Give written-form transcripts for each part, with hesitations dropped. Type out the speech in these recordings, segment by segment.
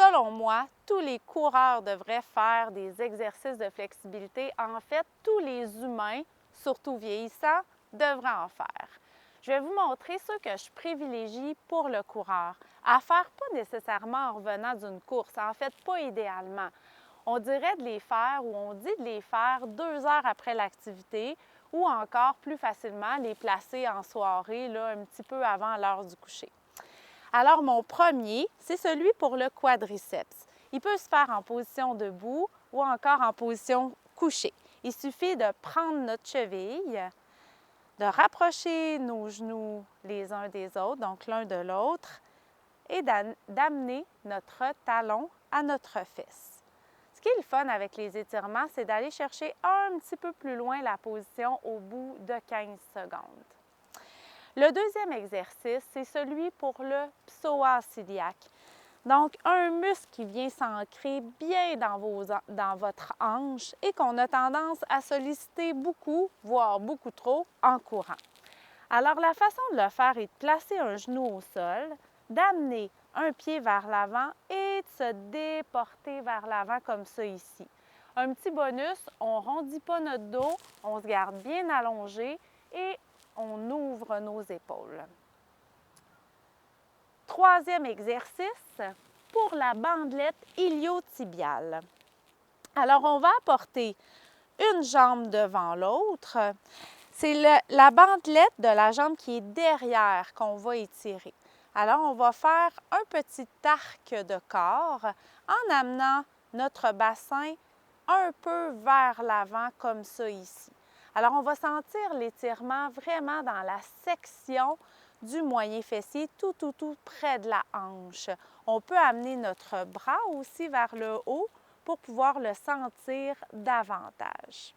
Selon moi, tous les coureurs devraient faire des exercices de flexibilité. En fait, tous les humains, surtout vieillissants, devraient en faire. Je vais vous montrer ceux que je privilégie pour le coureur, à faire pas nécessairement en revenant d'une course, en fait pas idéalement. On dirait de les faire ou on dit de les faire 2 heures après l'activité ou encore plus facilement les placer en soirée, là, un petit peu avant l'heure du coucher. Alors, mon premier, c'est celui pour le quadriceps. Il peut se faire en position debout ou encore en position couchée. Il suffit de prendre notre cheville, de rapprocher nos genoux les uns des autres, donc l'un de l'autre, et d'amener notre talon à notre fesse. Ce qui est le fun avec les étirements, c'est d'aller chercher un petit peu plus loin la position au bout de 15 secondes. Le deuxième exercice, c'est celui pour le psoas iliaque. Donc, un muscle qui vient s'ancrer bien dans votre hanche et qu'on a tendance à solliciter beaucoup, voire beaucoup trop, en courant. Alors, la façon de le faire est de placer un genou au sol, d'amener un pied vers l'avant et de se déporter vers l'avant comme ça ici. Un petit bonus, on ne rondit pas notre dos, on se garde bien allongé et on ouvre nos épaules. Troisième exercice, pour la bandelette iliotibiale. Alors, on va apporter une jambe devant l'autre. C'est la bandelette de la jambe qui est derrière qu'on va étirer. Alors, on va faire un petit arc de corps en amenant notre bassin un peu vers l'avant comme ça ici. Alors, on va sentir l'étirement vraiment dans la section du moyen fessier, tout près de la hanche. On peut amener notre bras aussi vers le haut pour pouvoir le sentir davantage.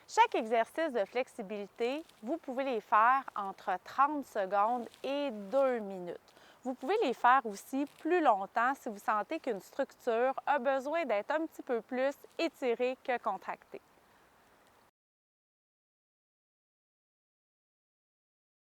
Chaque exercice de flexibilité, vous pouvez les faire entre 30 secondes et 2 minutes. Vous pouvez les faire aussi plus longtemps si vous sentez qu'une structure a besoin d'être un petit peu plus étirée que contractée.